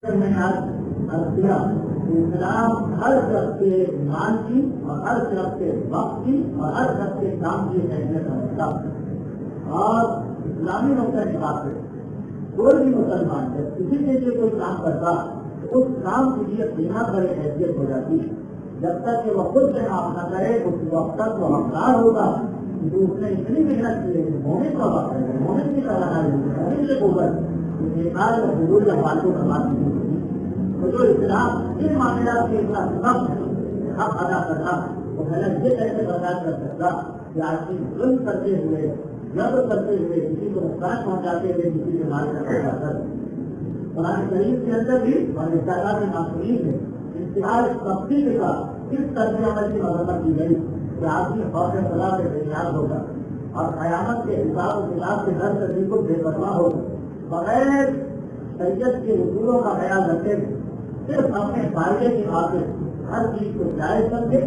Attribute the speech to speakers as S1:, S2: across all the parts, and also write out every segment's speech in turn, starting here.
S1: میں نے آج عرض کیا کہ اسلام ہر شخص کے ایمان کی اور ہر شخص کے وقت کی اور ہر شخص کے کام کی اہمیت رکھتا ہے، اور اسلامی نقطۂ نگاہ سے کوئی بھی مسلمان ہے کسی کے لیے کوئی کام کرتا تو اس کام کے لیے بنا بڑی حیثیت ہو جاتی ہے۔ جب تک کہ وہ خود سے معاف نہ کرے اس وقت تک وہ حقدار ہوگا کہ اس نے اتنی محنت کی ہے کہ مومن کا وقت ہے، مومن کی طرح مومن کے اوپر حضور یا فالتو کا بات نہیں ہوتی۔ تو جو اسلام ان معاملات کے اتنا سخت ہے حق ادا کرنا، وہ غلط یہ کیسے برداشت کر سکتا کہ آدمی ظلم کرتے ہوئے جبر کرتے ہوئے کسی کو نقصان پہنچاتے ہوئے کسی کے مال کا پیدا کر قرآن کریم کے اندر بھی اور اصطلاح کے معصومین ہے انتہائی سختی کے ساتھ اس طرز عمل کی مذمت کی گئی کہ آدمی خوف خدا سے بےنیاز ہوگا اور قیامت کے حساب و کتاب کے ڈر سے بالکل بے پرواہ ہوگا، بغیر شریعت کے اصولوں کا خیال رکھے صرف اپنے فائدے کی خاطر ہر چیز کو جائز کر کے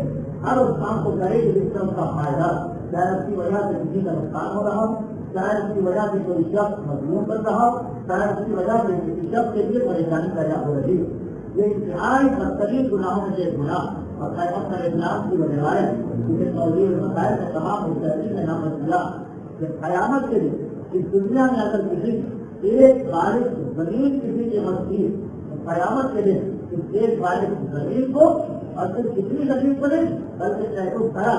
S1: ہر اس کام کو کرے جس سے اس کا فائدہ، چاہے اس کی وجہ سے کسی کا نقصان ہو رہا ہو، چاہے اس کی وجہ سے کوئی شخص مظلوم بن رہا ہو، چاہے اس کی وجہ سے کسی شخص کے لیے پریشانی پیدا ہو رہی ہے۔ یہ انتہائی بدترین گناہوں میں سے ایک گناہ اور پیغمبر اسلام کی وجہ ہے جسے توضیح مسائل میں تمام مستحقین نے نام دیا کہ قیامت کے لیے اس دنیا میں اگر کسی ایک بارش زمین کسی کے مسجد قیامت کے لیے اس ایک بارش زمین کو اور صرف کتنی زمین کو نہیں بلکہ چاہے تو بڑا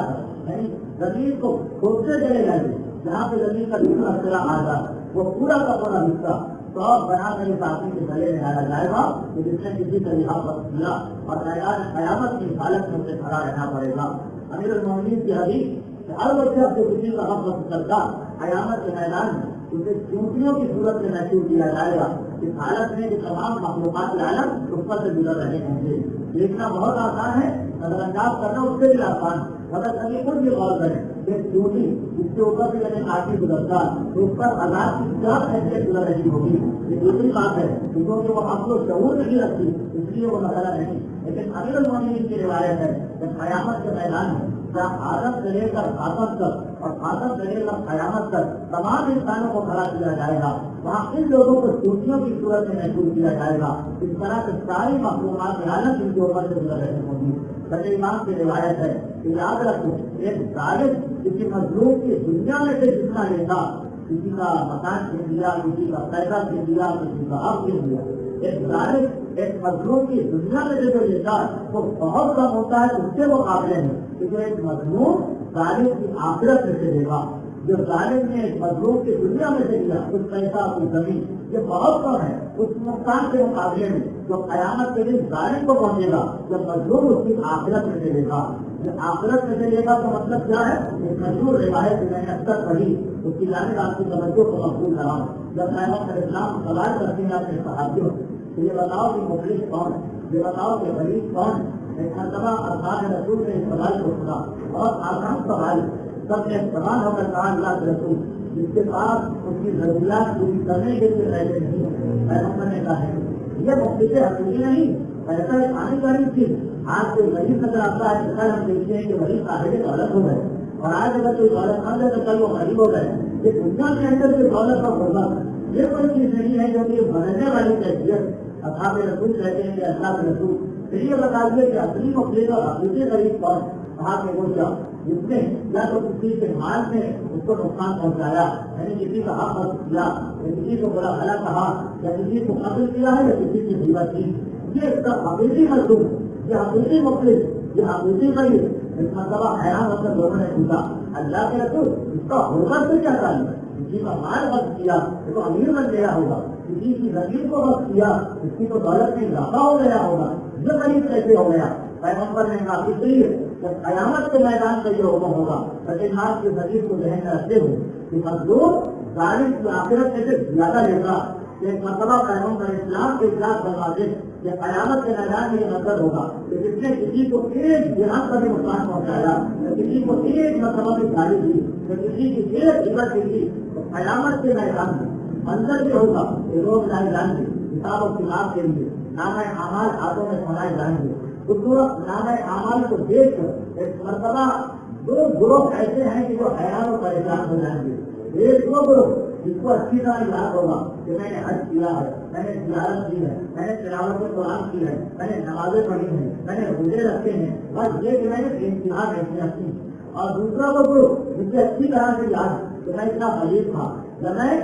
S1: یعنی زمین کو کھودتے چلے جائیں گے جہاں پہ زمین کا دوسرا سرا آگا وہ پورا کا پورا حصہ سواب بنا کر اس آدمی کے گلے میں ڈالا جائے گا کہ جس نے کسی کا یہاں پر کیا اور میدان قیامت کی حالت میں اسے کھڑا رہنا پڑے گا۔ امیر المومنین کی حدیث ہر بچہ جو کسی کا حق وقت کرتا قیامت کے میدان میں اسے چونٹیوں کی صورت میں محسوس کیا جائے گا اس حالت میں کہ تمام مخلوقات عالم اس پر سے گزر رہے ہوں گے۔ دیکھنا بہت آسان ہے، نظر انداز کرنا اس سے بھی آسان، مگر کبھی خود بھی غور کریں کہ چونٹی اس کے اوپر سے لگے آگے گزرتا تو اس پر آزاد کی کیا حیثیت گزر رہی ہوگی۔ یہ دوسری بات ہے کیونکہ وہ عقل و شعور نہیں رکھتی اس لیے وہ مسئلہ نہیں، لیکن امیر المومنین کی روایت ہے کہ قیامت کے میدان میں جہاں آدم سے لے کر خاتم تک اور خاتم سے لے کر قیامت تک تمام انسانوں کو کھڑا کیا جائے گا، وہاں ان لوگوں کو چوٹیوں کی صورت میں محسوس کیا جائے گا۔ اس طرح سے ساری مخلوقات عالم ان کے اوپر سے گزر رہی ہوں گی۔ سچے امام کی روایت ہے کہ یاد رکھو ایک ظالم کسی مظلوم کی دنیا میں سے جتنا لیتا، کسی کا مکان چھین لیا، کسی کا پیسہ چھین لیا، کسی کا حق چھین لیا، ایک ظالم ایک مظلوم کی دنیا میں سے جو لیتا وہ بہت کم ہوتا ہے اس سے وہ قابل ہے کہ جو ایک مظلوم ظالم کی آخرت میں سے دے گا۔ جو ظالم نے ایک مظلوم کی دنیا میں سے لیا کچھ پیسہ کچھ زمین یہ بہت کم ہے اس نقصان کے مقابلے میں جو قیامت کے دن ظالم کو پہنچے گا جب مظلوم اس کی آخرت میں سے لے گا۔ جب آخرت میں سے لے گا تو مطلب کیا ہے؟ ایک مشہور روایت میں نے اکثر پڑھی اس کی جانب آپ کی توجہ کو مقبول رہا ہوں۔ جب پیغمبر اسلام سوال کرتے ہیں اپنے صحابیوں تو یہ بتاؤ کہ مخلص کون ہے، یہ بتاؤ کہ غریب کون ہے۔ ایک مرتبہ اذان رسول نے اس سوال کو سنا، بہت آسان سوال، سب نے سوال ہو کر کہا اللہ کے رسول جس کے پاس اس کی ضروریات پوری کرنے کے لیے پیسے نہیں، پیغمبر نے کہا ہے یہ مخلص حقیقی نہیں، پیسہ ایک آنے والی چیز۔ آج کوئی غریب نظر آتا ہے کل ہم دیکھتے ہیں کہ وہی صاحب دولت ہو گئے، اور آج اگر کوئی دولت مند ہے تو کل وہ غریب ہو گئے۔ یہ دنیا کے اندر کوئی دولت کا ہوگا یہ کوئی چیز نہیں ہے جو کہ بدلنے والی کیفیت۔ اصحاب رسول کہتے ہیں کہ اللہ کے رسول پھر یہ بتا دیے کہ اصلی مخلص اور حقیقی غریب کون؟ کہا کہ وہ کیا جس نے یا تو کسی کے مال میں اس کو نقصان پہنچایا یعنی کسی کا حق حق کیا یا کسی کو برا بھلا کہا یا کسی کو قتل کیا ہے یا کسی کی غیبت کی، یہ اس کا حقیقی مظلوم، یہ حقیقی مخلص، یہ حقیقی غریب۔ اس مرتبہ حیران ہو کر لوگوں نے پوچھا اللہ کے رسول اس کا حرمت سے کیا تعلق ہے؟ کسی کا مال وقت کیا اس کو امیر بن گیا ہوگا، کسی کی زمین کو وقت کیا اس کی تو دولت میں اضافہ ہو گیا ہوگا، یہ غریب کیسے ہو گیا؟ پیغمبر نے کہا اس لیے جب قیامت کے میدان میں یہ حکم ہوگا لیکن آپ کے ذریعے کو ذہن میں رکھتے ہوئے کہ مظلوم ظالم کی آخرت میں سے زیادہ لے گا۔ ایک مرتبہ پیغمبر اسلام کے اجلاس بنوا دے کہ قیامت کے میدان میں یہ نظر ہوگا کہ جس نے کسی کو ایک جہاں کا بھی نقصان پہنچایا یا کسی کو ایک مرتبہ بھی گالی دی یا کسی کی ایک عبرت دی تو قیامت کے میدان میں منظر یہ ہوگا کہ لوگ لائے جائیں گے کتاب و کتاب کے لیے، نامہ اعمال ہاتھوں میں پڑھائے جائیں گے۔ اس نامہ اعمال کو دیکھ کر ایک مرتبہ دو گروہ ایسے ہیں کہ جو حیران و پریشان ہو جائیں گے۔ ایک وہ گروہ جس کو اچھی طرح یاد ہوگا کہ میں نے حج کیا ہے، میں نے زیارت کی ہے، میں نے تلاوت قرآن کی ہے، میں نے نمازیں پڑھی ہیں، میں نے روزے رکھے ہیں، بس یہ کہ میں نے امتحان رکھی. اور دوسرا وہ جس سے اچھی طرح سے یاد کہ میں اتنا غریب تھا، جب میں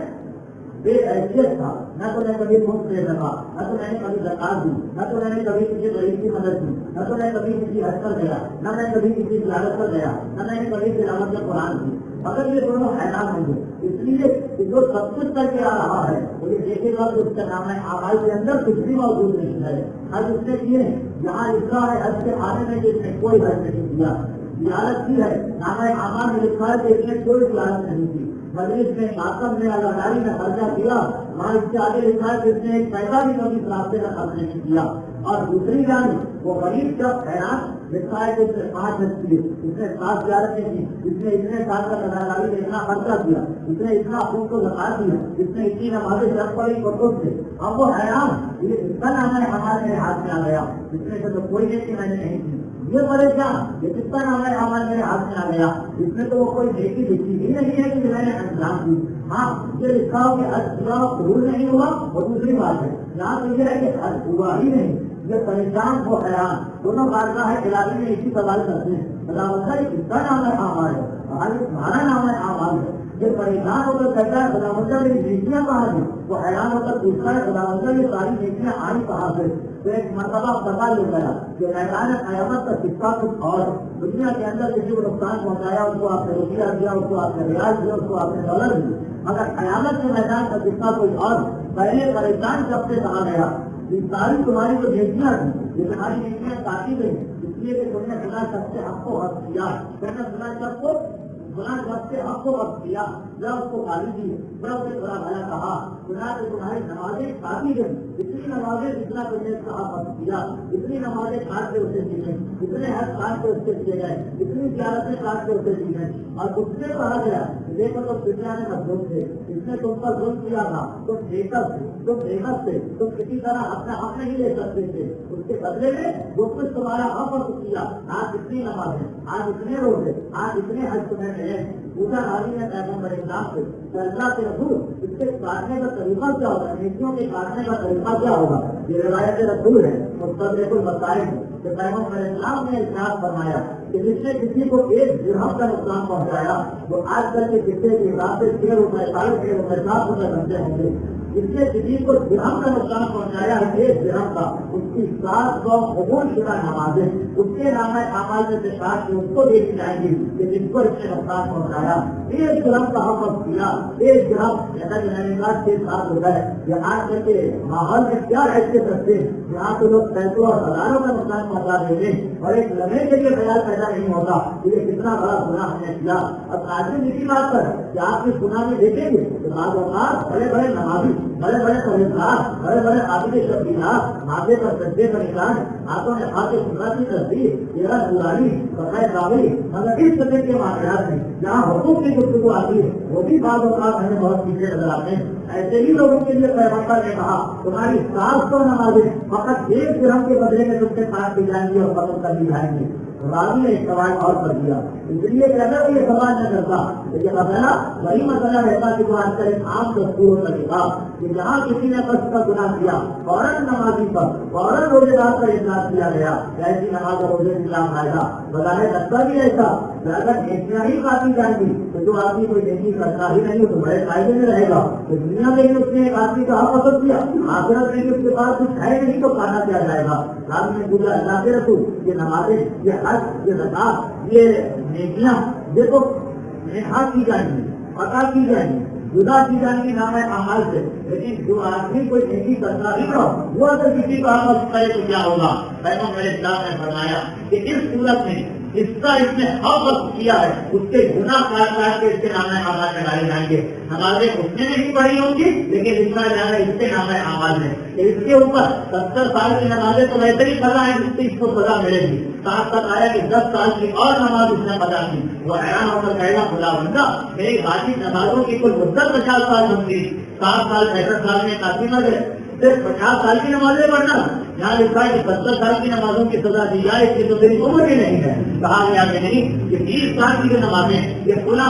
S1: بے حیثیت تھا، نہ تو میں کبھی مفت دے سکا، نہ تو میں نے کبھی زکات دی، نہ تو میں نے کبھی کسی غریب کی مدد کی، نہ تو میں کبھی کسی حج پر گیا، نہ میں کبھی کسی زیارت پر گیا، نہ میں نے کبھی تلاوت قرآن کی. اگر یہ دونوں حیران ہوں گے، اس لیے جو سب کچھ کر کے آ رہا ہے وہ یہ دیکھے گا کہ اس کا نام ہے اعمال کے اندر کچھ بھی موجود نہیں ہے. حج اس نے کیے ہیں، جہاں لکھا ہے حج کے آنے میں کہ اس نے کوئی حج نہیں کیا. زیارت کی ہے، نام اعمال میں لکھا ہے کہ اس نے کوئی زیارت نہیں کی. مجلس میں ماتم میں اداکاری میں خرچہ کیا، وہاں اس کے آگے لکھا ہے کہ اس نے ایک پیسہ بھی کبھی راستے کا خرچ نہیں کیا. اور دوسری جانب وہ غریب جب حیران لکھا ہے کہ اس نے 5 حج کیے، اس نے 7 زیارتیں کی، اس نے اتنے سال کا اداکاری میں اتنا خرچہ کیا، اس نے اتنا خون کو زکات دیا، اس نے اتنی نمازیں جب پڑھی قطب سے. اب وہ حیران یہ اس کا نام ہے ہمارے ہاتھ میں آ گیا، اس میں سے تو کوئی نیکی میں نے نہیں کی. یہ پریشان یہ کس کا نام ہے ہمارے میرے ہاتھ میں آ گیا، اس میں تو وہ کوئی نیکی دکھی ہی نہیں ہے کہ میں نے انجام دی. ہاں یہ لکھا ہو کہ حج پورا قبول نہیں ہوا وہ دوسری بات ہے، یہاں تو یہ ہے کہ حج ہوا ہی نہیں. یہ پریشان وہ حیران دونوں بادشاہ ہے کھلاڑی میں اسی سوال کرتے ہیں، خدا کس کا نام ہے آمال ہے، تمہارا نام ہے آمال ہے. یہ پریشان ہو کر کہتا ہے خدا مندہ میری نیکیاں کہاں ہیں، وہ حیران ہو کر پوچھتا ہے خدا مندہ یہ ساری نیکیاں آئی کہاں سے. تو ایک مرتبہ پتا لے گیا کہ میدان قیامت کا قصہ کچھ اور، دنیا کے اندر کسی کو نقصان پہنچایا، اس کو آپ نے روپیہ دیا، اس کو آپ نے ریاض دیا، اس کو آپ نے ڈالر دی، مگر قیامت کے میدان کا قصہ کوئی اور. پہلے پریشان سب سے کہا گیا یہ ساری تمہاری جو نیکیاں تھیں یہ تمہاری نیکیاں کاٹی گئی، اس لیے کہ تم نے خدا سب سے حق کو حق کیا، تم نے خدا سب کو خدا سب سے حق کو حق کیا، نہ اس کو گالی دی، نہ اسے برا بھلا کہا. خدا سے تمہاری نمازیں کاٹی گئی، اتنی نمازیں جتنا تم نے اس کا حق حق کیا، اتنی نمازیں کاٹ کے اسے دی گئی، اتنے حج کاٹ کے اس سے کیے گئے، اتنی زیارتیں کاٹ کے اسے دی گئی. اور اس سے کہا گیا دیکھو تم دنیا میں مظلوم تھے، اس نے تم پر ظلم کیا تھا، تم بےغت تھے، تم کسی طرح اپنا حق نہیں لے سکتے تھے، اس کے بدلے میں جو کچھ تمہارا حق حق کیا، آج اتنی نمازیں، آج اتنے روزے، آج اتنے حج تمہیں ملے. پوچھا راوی نے پیغمبر اسلام سے کہ اللہ کے رسول اس کے کاٹنے کا طریقہ کیا ہوگا، نیکیوں کے کاٹنے کا طریقہ کیا ہوگا. یہ روایت رسول ہے، مستدرک المصائب کہ پیغمبر اسلام نے ارشاد فرمایا کہ جس نے کسی کو 1 درہم کا نقصان پہنچایا وہ آج کل کے قصے کے حساب سے 6 روپئے 7 روپئے 7 روپئے بنتے ہوں گے. جس نے کسی کو درہم کا نقصان پہنچایا ہے 1 درہم کا، اس کی 700 قبول شدہ نمازیں اس کے نام اعمال میں سے کاٹ کے اس کو دے دی جائیں گی کہ جس کو اس نے نقصان پہنچایا. 1 درہم کا حق حق کیا، 1 درہم جیسا کہ میں نے کہا 6-7 روپئے. یہ آج کل کے ماحول میں کیا حیثیت رکھتے ہیں، یہاں تو لوگ سینکڑوں اور ہزاروں کا نقصان پہنچا دیں گے اور ایک لمحے کے لیے خیال پیدا نہیں ہوتا کہ یہ کتنا بڑا گناہ ہم نے کیا. اب آدمی اسی بات پر کہ آپ اس گناہ میں دیکھیں گے کہ بعض اوقات بڑے بڑے نمازی، بڑے بڑے پرہیزگار، بڑے بڑے قابل شبیہات، ماتھے پر سجدے کا نشان، ہاتھوں میں ہاتھ خدا کی تصویر، چہرہ نورانی، بقائے راوی، مگر اس طرح کے واقعات میں جہاں حقوق کی گفتگو آتی ہے وہ بھی بعض اوقات ہمیں بہت پیچھے نظر آتے ہیں. ایسے ہی لوگوں کے لیے پیغمبر نے کہا تمہاری 700 نمازیں فقط 1 درہم کے بدلے میں تم سے کاٹ دی جائیں گی اور ختم کر دی جائیں گی. راوی نے ایک سوال اور کر دیا، اس لیے کہ اگر یہ سوال نہ کرتا تو یہ مسئلہ وہی مسئلہ رہتا کہ جو آج کل ایک عام دستور کا نکاح کہ جہاں کسی نے قصد کا گناہ کیا فوراً نمازی پر فوراً روزے دار پر اطلاع کیا گیا کہ ایسی نماز اور روزے کی کام آئے گا. بظاہر لگتا بھی ایسا کہ اگر نیکیاں ہی کاٹی جائیں گی تو جو آدمی کوئی نیکی کرتا ہی نہیں تو بڑے فائدے میں رہے گا. تو دنیا میں ہی اس نے ایک آدمی کا حق وصل کیا، آخرت میں اس کے پاس کچھ ہے نہیں تو کاٹا کیا جائے گا. رات میں پوچھا اللہ کے رسول یہ نمازیں، یہ حج، یہ زکات، یہ نیکیاں دیکھو نہا کی جائیں گی، عطا کی جائیں گی، جدا کی جائیں گی نام اعمال سے، لیکن جو آدمی کوئی نیکی کرتا ہی نہ وہ اگر کسی کا عمل کرے تو کیا ہوگا. پیغمبر اسلام نے فرمایا کہ اس صورت میں اس کا اس نے حق کیا ہے اس کے گناہ کاٹ کاٹ کے اس کے نام اعمال لگائے جائیں گے. نمازیں اس نے نہیں پڑھی ہوں گی لیکن اس کا جانا اس کے نام اعمال میں. اس کے اوپر 70 سال کی نمازیں تو ویسے ہی پڑھا ہے جس سے اس کو سزا ملے گی. ساتھ تک آیا کہ 10 سال کی اور نماز اس نے پڑھا کی. وہ حیران ہو کر کہے گا خدا بندہ میری باقی نمازوں کی کوئی مدت 50 سال بنتی، 7 سال 65 سال میں کافی نہ گئے، صرف 50 سال کی نمازیں پڑھنا، یہاں لکھا ہے کہ 70 سال کی نمازوں کی سزا دی جائے، اس کی تو میری عمر بھی نہیں ہے. کہا گیا کہ نہیں، یہ 20 سال کی جو نمازیں یہ فلاں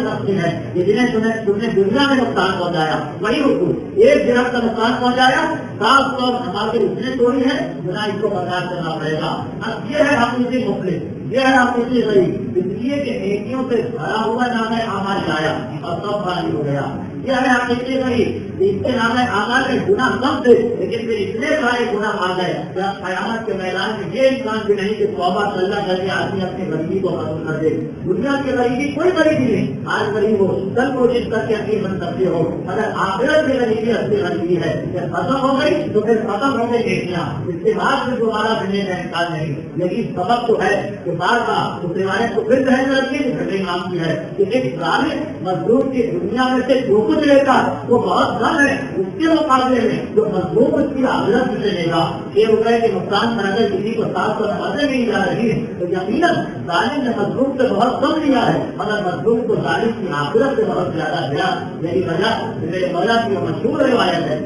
S1: شخص ہے، یہ جنہیں تم نے دنیا میں نقصان پہنچایا وہی حقوق، ایک درخت کا نقصان پہنچایا 700 نمازیں اس نے توڑی ہے، گناہ اس کو برداشت کرنا پڑے گا. اب یہ ہے حقیقی مفلس، یہ ہے حقیقی غریب، اس لیے کہ نیکیوں سے بھرا ہوا نام اعمال لایا اور سب خالی ہو گیا. یہ ہے حقیقی غریب، اس کے نام اعمال میں گناہ کم تھے لیکن پھر اتنے سارے گناہ آ گئے کہ قیامت کے میدان میں یہ انسان بھی نہیں کہ توبہ صلاح کر کے آدمی اپنی غریبی کو ختم کر دے. دنیا کی غریبی کوئی غریبی نہیں، آج غریب ہو کل کوشش کر کے اپنی بن سکتے ہو، اگر آخرت کی غریبی اصلی غریبی ہے کہ ختم ہو گئی تو پھر ختم ہو گئی نیکیاں، اس کے بعد میں دوبارہ بننے کا امکان نہیں. یہی سبب تو ہے کہ بار بار اس روایت کو پھر ذہن رکھیے گھٹے کام کی ہے کہ ایک ظالم مظلوم کی دنیا میں سے جو کچھ لیتا وہ بہت کم ہے، اس کے مقابلے میں جو مظلوم اس کی آخرت سے لے گا 6 روپئے کے نقصان پر اگر کسی کو 700 نمازیں نہیں جا رہی ہے تو یقیناً ظالم نے مظلوم سے بہت کم لیا ہے، مگر مظلوم کو ظالم کی آخرت سے بہت زیادہ دیا. یہی وجہ میرے مولا کی وہ مشہور روایت ہے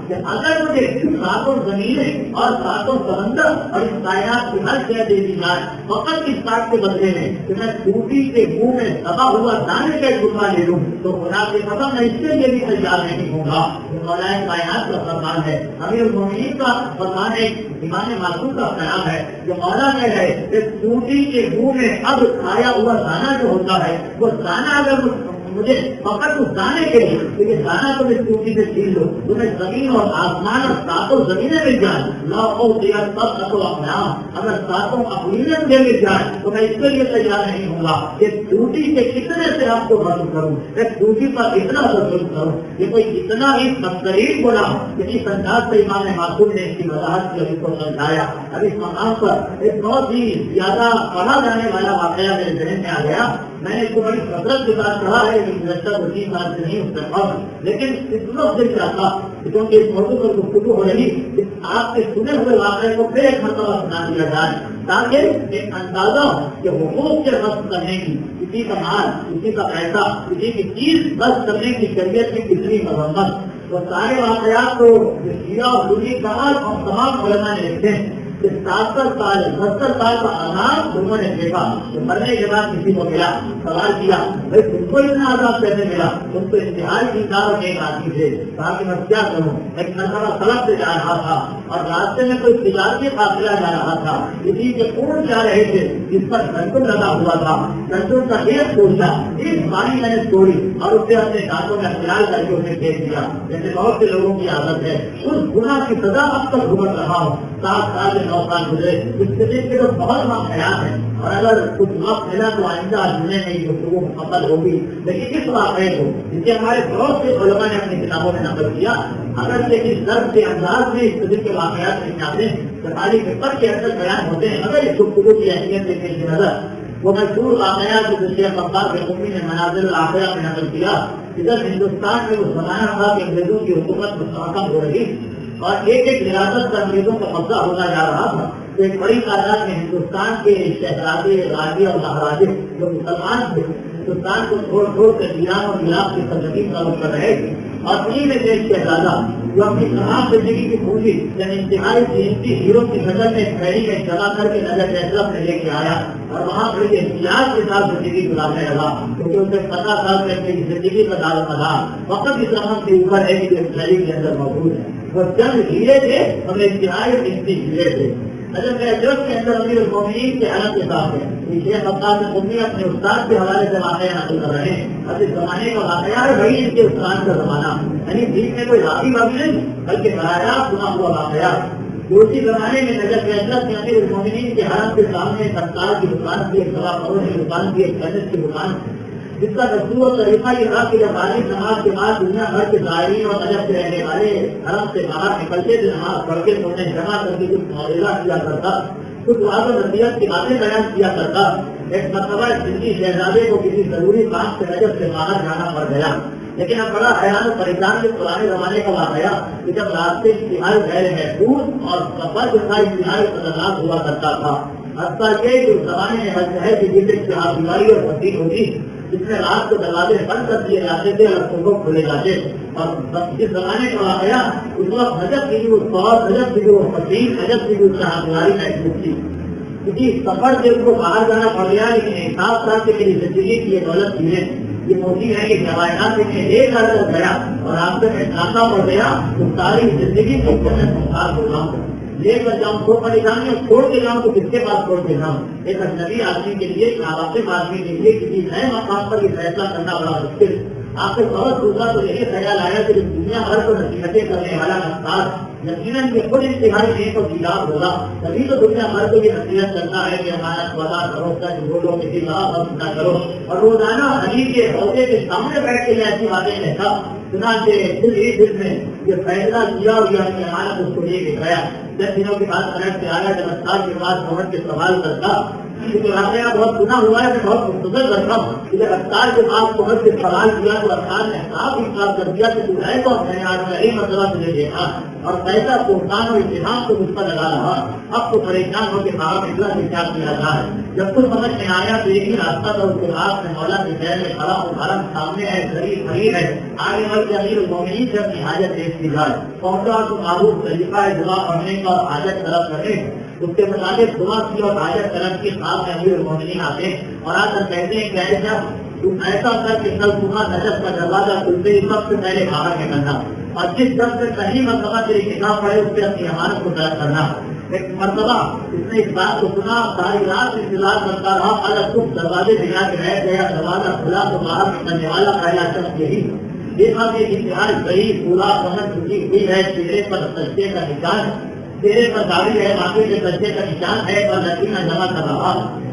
S1: کہ اگر مجھے 7 زمینیں اور 7 سمندر اور اس کائنات کی ہر شے دے دی جائے فقط اس بات کے بدلے میں کہ میں ٹوٹی کے منہ میں دبا ہوا دانے کا ٹکڑا لے لوں تو خدا کے قدم میں اس کے لیے بھی تیار نہیں ہوں گا. یہ مولا کائنات کا فرمان ہے، امیر المومنین کا فرمان ہے، امام معصوم کا خیال ہے. جو مولا میں ہے کہ ٹوٹی کے منہ میں اب کھایا ہوا دانا جو ہوتا ہے وہ دانا اگر مجھے فقط اس دانے کے لیے، لیکن دانا تو میں ٹوٹی سے چھین لو، تمہیں زمین اور آسمان اور 7 زمینیں مل جائیں، اگر 7 اقلیتیں مجھے مل جائیں تو میں اس کے لیے تیار نہیں ہوں گا کہ ٹوٹی کے کتنے سے آپ کو بند کروں، ایک ٹوٹی پر اتنا ظلم کروں. یہ کوئی اتنا ہی بدترین بولا کہ اس انداز سے امام معصوم نے اس کی وضاحت کی کو سمجھایا. اب اس مقام پر ایک بہت ہی زیادہ پڑھا جانے والا واقعہ میرے ذہن میں آ گیا. میں نے اس کو بڑی کثرت کے ساتھ پڑھا ہے نہیں اس کا، لیکن اس دل چاہتا کیونکہ اس موضوع پر گفتگو ہو رہی آپ کے سنے ہوئے واقعے کو پھر ایک مرتبہ سنا دیا جائے تاکہ ایک اندازہ کہ حقوق کے رفت کرنے کی، کسی کا مال، کسی کا پیسہ، کسی کی چیز بس کرنے کی شریعت کی کتنی مذمت. وہ سارے واقعات کو شیعہ اور سنی کمال اور تمام علماء نے لکھے کہ 70 سال 70 سال کا عذاب لوگوں نے دیکھا. تو مرنے کے بعد کسی کو ملا، سوال کیا بھائی تم کو اتنا عذاب کیسے ملا؟ تم تو انتہائی دیندار اور ایک آدمی تھے. کہا کہ میں کیا کروں، ایک مرتبہ سڑک سے جا رہا تھا اور راستے میں کوئی تجارتی قافلہ جا رہا تھا، کسی کے اونٹ جا رہے تھے جس پر گھنٹوں لگا ہوا تھا. گھنٹوں کا ایک پوچھا ایک باری میں نے توڑی اور اسے اپنے دانتوں میں خیال کر کے اسے پھینک دیا، جیسے بہت سے لوگوں کی عادت ہے. اس گناہ کی سزا اب تک بھگت رہا ہوں. 7 سال 9 سال گزرے، اس قسم کے تو بہت واقعات ہیں اور اگر کچھ وقت ملا تو آئندہ جمعے میں یہ گفتگو مکمل ہوگی. لیکن اس واقعے کو جسے ہمارے بہت سے علماء نے اپنی کتابوں میں نقل کیا، اگر سے اس درد کے انداز میں اس قسم کے واقعات نہیں آتے سرکاری پیپر کے اندر بیان ہوتے ہیں، اگر اس گفتگو کی اہمیت دیکھنے کی نظر وہ مشہور واقعات جو شیخ عباس قومی نے مناظر الآخرہ میں نقل کیا. ادھر ہندوستان میں وہ زمانہ تھا کہ انگریزوں کی حکومت مستحکم ہو رہی اور ایک ریاست کا انگریزوں کا قبضہ ہوتا جا رہا تھا. ایک بڑی تعداد میں ہندوستان کے شہزادے، راجے اور مہاراجے جو مسلمان تھے ہندوستان کو چھوڑ کر ایران اور عراق کی سرزمین کا رخ کر رہے تھے. اور انہیں میں سے ایک شہزادہ جو اپنی تمام زندگی کی پونجی انتہائی قیمتی ہیرو کی نظر میں پھیلی میں جمع کر کے نظر اطرف میں لے کے آیا اور وہاں بڑی احتیاط کے ساتھ زندگی گزارنے لگا کیونکہ اسے پتا تھا کہ اپنی زندگی کا دار و مدار وقت اس رقم کے اوپر ہے کہ شہری کے اندر موجود ہے. وہ چند ہیرے تھے اور انتہائی قیمتی ہیرے تھے. حضرت اجرت کے اندر امیر المومنین کے حالت کے ساتھ ہے. شیخ عباس قومی اپنے استاد کے حوالے سے واقعہ نقل کر رہے ہیں اور اس زمانے کا واقعہ ہے وہی ان کے استاد کا زمانہ، یعنی بیچ میں کوئی راضی باقی نہیں بلکہ براہ راست سنا ہوا واقعہ. اسی زمانے میں نجف اجرت میں امیر المومنین کے حالت کے سامنے سرکار کی دکان کی، ایک سوا کروڑ کی دکان کی، ایک فیصد کی دکان جس کا دستور اور طریقہ یہ تھا کہ جب عالم نماز کے بعد دنیا بھر کے زائرین اور نجف سے رہنے والے حرم سے باہر نکلتے تھے نماز پڑھ کے تو انہیں جمع کر کے کچھ معاوضہ کیا کرتا، کچھ واضح نصیحت کی باتیں بیان کیا کرتا. ایک مرتبہ زندگی شہزادے کو کسی ضروری کام سے نجف سے باہر جانا پڑ گیا. لیکن اب بڑا حیران و پریشان کے پرانے زمانے کا واقعہ کہ جب راستے انتہائی غیر محفوظ اور سفر جو تھا انتہائی خطرناک ہوا کرتا تھا. حتیٰ یہ جو زمانے میں ہے کہ جیسے چہار دیواری اور تبدیل ہوتی جس میں رات کو دروازے بند کر دیے جاتے تھے اور صبح کھولے جاتے، اور جس زمانے کا واقعہ اس وقت حجت کی جو فوج، حجت کی جو فصیل، حجت کی جو شہاداری محسوس تھی، کیونکہ سفر سے ان کو باہر جانا پڑ گیا، لیکن احساس تھا کہ میری زندگی کی یہ دولت چیزیں یہ موتی ہے، یہ روایات میں لے کر گیا اور آپ سے احساسہ پڑ گیا تو ساری زندگی کو سنسار ہو جاؤں، لے کر جاؤں تو پریشانی اور چھوڑ کے جاؤں تو کس کے پاس چھوڑ کے جاؤں۔ ایک اجنبی آدمی کے لیے، ناواقف آدمی کے لیے کسی نئے مقام پر یہ فیصلہ کرنا بڑا مشکل۔ آپ سے بہت دوسرا تو یہی خیال آیا کہ دنیا بھر کو نصیحتیں کرنے والا نقصان یقیناً یہ خود انتہائی نیک اور دیدار ہوگا، تبھی تو دنیا بھر کو یہ نصیحت کرتا ہے کہ ہمارا وعدہ کرو، سچ بولو، کسی کا غلط نہ کرو، اور روزانہ حدیث کے عہدے کے سامنے بیٹھ کے یہ ایسی باتیں کہتا، چنانچہ دل ہی دل میں یہ فیصلہ کیا اور یہ اپنی امانت اس کو لے کے گیا۔ 10 دنوں کے بعد الگ سے آیا، جب استاد کے بعد پہنچ کے سوال کرتا، کیونکہ واقعہ بہت سنا ہوا ہے، میں بہت مختصر کرتا ہوں کہ جب استاد کے بعد پہنچ کے سوال کیا تو استاد نے صاف انکار کر دیا کہ تو ہے تو میں نے آج پہلی مرتبہ تجھے دیکھا اور کیسا بہتان اور اتحاد کو مجھ پر لگا رہا، اب تو پریشان ہو کے باہر نکلا کہ کیا کیا جائے۔ جب تو سمجھ میں آیا تو ایک ہی راستہ تھا، اس کے بعد میں مولا کے شہر میں کھڑا ہوں، حرم سامنے ہے، غریب بھری ہے، آگے بڑھ کے امیر المومنین سے اپنی حاجت پیش کی جائے۔ پہنچا تو معروف طریقہ ہے دعا پڑھنے کا اور حاجت طلب کرنے، اس کے مطابق دعا کی اور حاجت طلب کی خاص میں امیر المومنین آتے ہیں اور آ کر کہتے ہیں کہ ایسا تم ایسا کر کے کل صبح نجف کا دروازہ کھلتے ہی سب سے پہلے باہر نکلنا، اور جس شخص سے پہلی مرتبہ تیری کتاب پڑھے اس سے اپنی امانت کو طلب کرنا۔ ایک مرتبہ اس نے اس بات کو سنا، ساری رات انتظار کرتا رہا، الگ کچھ دروازے بنا کے رہ گیا، دروازہ کھلا تو باہر نکلنے والا پہلا شخص یہی دیکھا کہ انتہائی غریب پورا سمجھ چکی ہوئی ہے، چہرے پر سجدے کا نشان، چہرے پر داڑھی ہے، ماتھے کے سجدے کا نشان ہے اور لکیریں جمع کر رہا،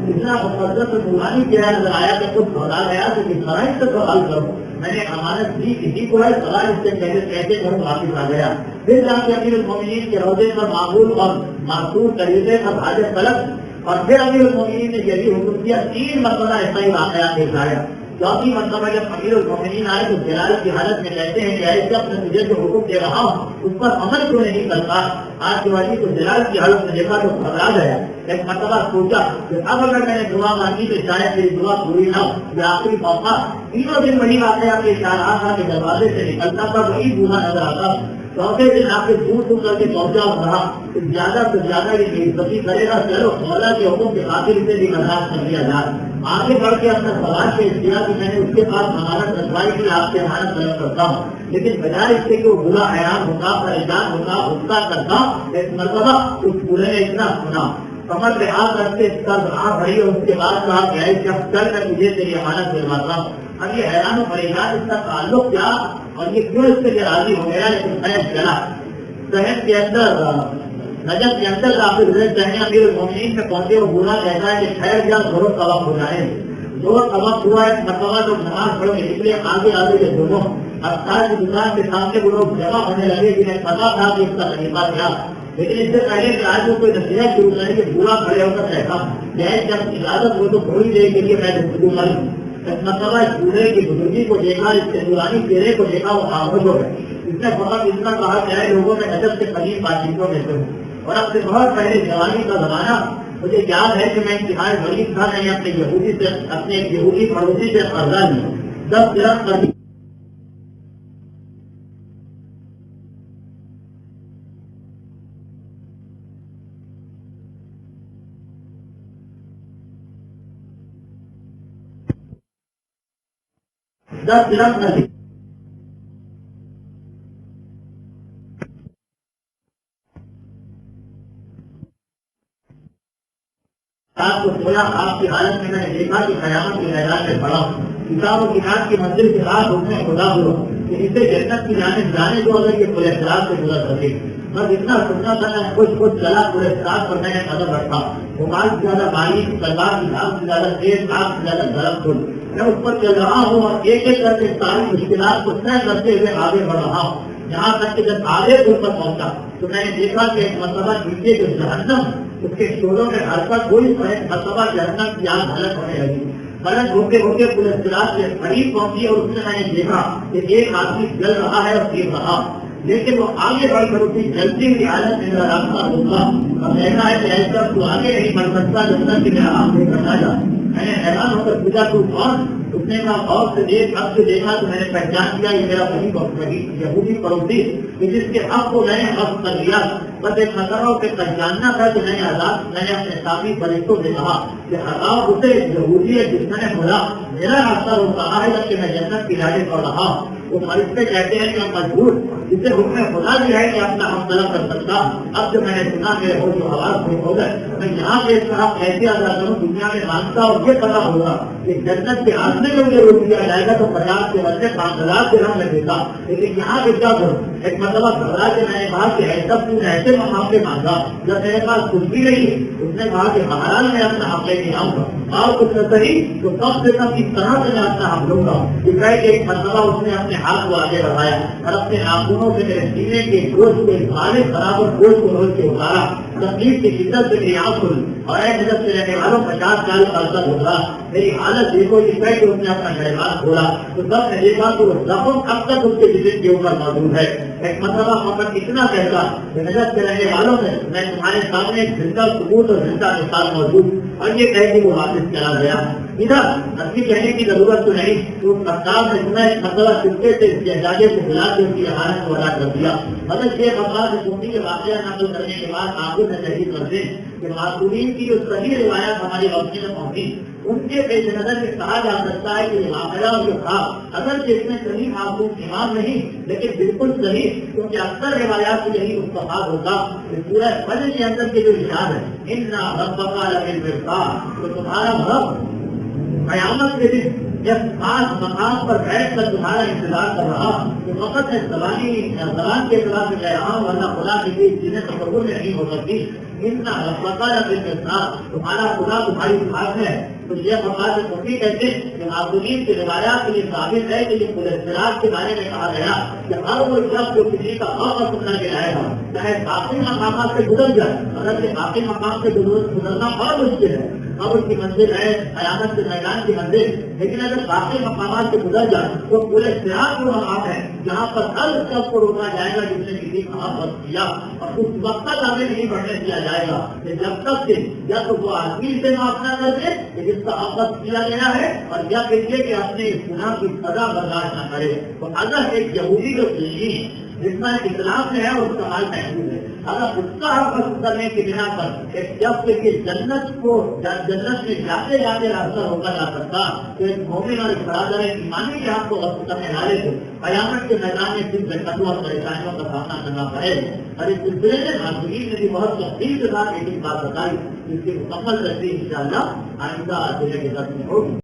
S1: اتنا مقدس اور نورانی چہرہ نظر آیا کہ خود گھبرا گیا کہ کس طرح اس سے سوال کروں، میں نے امانت دی کسی کو ہے، سوال اس سے کیسے کروں، واپس آ گیا۔ پھر جا کے امیر المومنین کے روضے پر معمول اور معصوم طریقے پر حاجت طلب، اور پھر امیر المومنین نے یہ بھی حکم کیا، 3 مرتبہ ایسا ہی واقعہ پیش آیا۔ چوتھی مرتبہ جب امیر المومنین آئے تو جلال کی حالت میں کہتے ہیں کہ ایسے میں تجھے جو حکم دے رہا ہوں اس پر عمل کیوں نہیں کرتا؟ آج کے والی کو جلال کی حالت میں دیکھا تو گھبرا گیا، ایک مرتبہ سوچا کہ اب اگر میں نے دعا مانگی تو شاید میری دعا پوری نہ ہو، یہ آخری موقع۔ 3 دن وہی واقعہ پیش آ رہا تھا کہ دروازے سے نکلتا تھا وہی بولا نظر آتا، چوتھے دن آپ کے دور دور کر کے پہنچا اور رہا کہ زیادہ سے زیادہ یہ بے عزتی کرے گا، چلو مولا کے حکم کے خاطر اسے بھی برداشت کر لیا جائے۔ آگے بڑھ کے اپنا سوال پیش کیا کہ میں نے اس کے پاس امانت رکھوائی کی، آپ سے امانت طلب کرتا ہوں، لیکن بجائے اس سے کہ وہ برا حیران ہوگا، پریشان ہوگا، غصہ کرتا، ایک مرتبہ اس بولے نے اتنا سنا، کمر پہ ہاتھ رکھ کے بڑی اور اس کے بعد کہا کہ جب کل میں مجھے تیری امانت دلواتا ہوں۔ اب یہ حیران و پریشان اس کا تعلق کیا اور یہ کیوں اس سے راضی ہو گیا، لیکن خیر چلا۔ شہر کے اندر نجف کے اندر داخل ہوئے، کہنے امیر المومنین میں پہنچے، وہ بولا کہتا ہے کہ ٹھہر جا، ظہر کا وقت ہو جائے۔ ظہر کا وقت ہوا ہے، مرتبہ لوگ نماز پڑھ کے نکلے، آگے آگے کے دونوں افطار کی دکان کے سامنے وہ لوگ جمع ہونے لگے، جنہیں پتا تھا کہ اس کا طریقہ کیا، لیکن اس سے پہلے کہ آج وہ کوئی نصیحت شروع کرے کہ برا کھڑے ہو کر کہتا جب اجازت ہو تو تھوڑی دیر کے لیے میں گفتگو کروں۔ ایک مرتبہ اس بوڑھے کی بزرگی کو دیکھا، اس کے نورانی چہرے کو دیکھا، وہ خاموش ہو گئے۔ اس نے فقط اتنا کہا کہ اے لوگوں میں نجف سے قریب بات چیتوں میں سے ہوں، اور اب سے بہت پہلے جوانی کا زمانہ مجھے یاد ہے کہ میں انتہائی غریب تھا، میں نے اپنے ایک یہودی پڑوسی سے قرضہ لیا، 10 درہم قرض 10 درہم قرض آپ کو سویا، آپ کی حالت میں نے دیکھا کہ قیامت کے میدان میں پڑا، کتاب و کتاب کی منزل کے ساتھ حکم خدا ہوا کہ اسے جنت کی جانب جانے دو اگر یہ کولسٹرال سے گزر سکے۔ بس اتنا سننا تھا، میں کچھ چلا کولسٹرال پر میں نے قدم رکھا، موبائل سے زیادہ باریک، تلوار کی دھاگ سے زیادہ تیز، آگ سے زیادہ گرم تھوڑی، میں اس پر چل رہا ہوں اور ایک ایک کر کے ساری مشکلات کو طے کرتے ہوئے آگے بڑھ رہا ہوں، یہاں تک کہ جب آگے پل پر پہنچا تو میں نے دیکھا کہ ایک مرتبہ نیچے جو جہنم اس کے شولوں میں حرکت ہوئی، اور ایک مرتبہ جہنم کی آگ حلق ہونے لگی، بلند ہوتے ہوتے پولیس سے قریب پہنچی، اور اس میں نے دیکھا کہ ایک آدمی جل رہا ہے اور گر رہا، لیکن وہ آگے بڑھ کر اسی جلتی ہوئی حالت میں میرا راستہ ہوگا اور کہنا ہے کہ ایسا تو آگے نہیں بڑھ سکتا جب تک کہ میرا آپ لے کر نہ جا۔ میں نے حیران ہو کر پوچھا تو کون؟ اس اس نے کہا غور سے دیکھ، اب سے دیکھا تو میں نے پہچان کیا یہ میرا وہی یہودی پڑوسی کہ جس کے حق کو میں نے حق کر لیا، بس ایک مسئلہ کہ پہچاننا تھا کہ میں آزاد، میں نے اپنے ساتھی فرشتوں سے کہا کہ ہٹاؤ اسے، یہودی ہے جس نے بولا میرا راستہ روک رہا ہے جبکہ میں جنت کی راہیں پڑھ رہا ہوں۔ وہ فرشتے کہتے ہیں کہ ہم مجبور، جسے حکم خدا بھی ہے کہ اپنا ہم طلب کر سکتا، اب جب میں نے سنا میرے ہوش و حواس میں ہو گئے، میں یہاں سے اس طرح ایسے ادا کروں دنیا میں مانگتا اور یہ پتا ہوگا کہ جنت کے آسنے میں مجھے روک دیا جائے گا تو 50 کے بدلے 5000 درہم لگے گا، لیکن یہاں پہ کیا کروں؟ ایک مرتبہ گھبرا کے میں نے کہا کہ ایسا تو ایسے مقام پہ مانگا جب میرے پاس کچھ بھی نہیں، اس نے کہا کہ بہرحال میں اپنا حق لے کے آؤں گا اور کچھ نہ صحیح تو کم سے کم اس طرح سے میں اپنا حق لوں گا کہ ایک مرتبہ اس نے اپنے ہاتھ کو آگے بڑھایا اور اپنے ناخنوں سے میرے سینے کے گوشت کے سارے برابر گوشت کو روز کے اتارا، تکلیف کی شدت سے میری آنکھ کھلی اور اے حضرت سے رہنے والوں 50 سال کا عرصہ گزرا، میری حالت دیکھو یہ کہہ کے اس نے اپنا گریبان کھولا تو سب نے دیکھا تو وہ زخم اب تک اس کے جسم کے اوپر موجود ہے۔ ایک مرتبہ محمد اتنا کہتا کہ حضرت سے رہنے والوں میں تمہارے سامنے ایک زندہ ثبوت اور زندہ مثال موجود، اور یہ کہہ کے وہ واپس چلا گیا۔ ادھر اصلی کہنے کی ضرورت تو نہیں، تو سرکار نے تمہیں ایک مرتبہ سلسلے سے اس شہزادے کو بلا کے اس کی حالت کو ادا کر دیا۔ حضرت شیخ عباس سنی کے واقعہ نقل کرنے کے بعد آپ نے تحریر کرتے کہ معصومین کی جو صحیح روایات ہماری روشنی میں پہنچی ان کے پیش نظر میں کہا جا سکتا ہے کہ یہ واقعہ اور جو تھا اگر اس میں صحیح معصوم امام نہیں لیکن بالکل صحیح، کیونکہ اکثر روایات سے یہی اتفاق ہوتا کہ سورہ فجر کے اندر کے جو ارشاد ہے اِنَّا رَبَّكَ لَبِالْمِرْصَادِ، تو تمہارا رب قیامت کے دن جب خاص مقام پر بیٹھ کر تمہارا انتظار کر رہا تو وقت ہے زبان کے اعتبار سے کہہ رہا ہوں ورنہ خدا کی بھی چیزیں تصور نہیں ہو سکتی۔ اتنا رفتہ تمہارا خدا تمہاری بات ہے، تو یہ بات سے کہتے ہیں کہ معصومین کی روایات کے لیے ثابت ہے کہ یہ پولیس کے بارے میں کہا گیا کہ ہر وہ شخص جو کسی کا حق سننا کے لائے گا چاہے باقی مقامات سے گزر جائے، اگر سے باقی مقام سے گزرنا بہت مشکل ہے، اب اس کی منزل ہے قیامت کے میدان کی منزل، لیکن اگر باقی مقامات سے گزر جائے تو پورے صراط وہ مقام ہے جہاں پر ہر شخص کو روکا جائے گا جس نے کسی کا حق کیا، اور اس وقت تک آگے نہیں بڑھنے دیا جائے گا کہ جب تک کہ یا تو وہ آدمی سے معاف نہ کر دے کہ جس کا حق کیا گیا ہے، اور یا کہ یہ کہ اپنے گناہ کی سزا برداشت نہ کرے۔ تو اگر ایک یہودی جو جس میں اختلاف ہے اور اس کا حال محدود ہے، اگر اس کا حق حاصل کرنے کی بنا پر ایک شخص کی جنت میں جاتے جاتے راستہ روکا جا سکتا تو ایک مومن اور ایک برادر ایمانی کے حق کو غصب کرنے والے کو قیامت کے میدان میں صرف دقتوں اور پریشانیوں کا سامنا کرنا پڑے۔ اور اس سلسلے میں معصومین نے بھی بہت تفصیل کے ساتھ ایک بات بتائی جس کی مکمل تصویر انشاءاللہ آئندہ کے درس میں ہوگی۔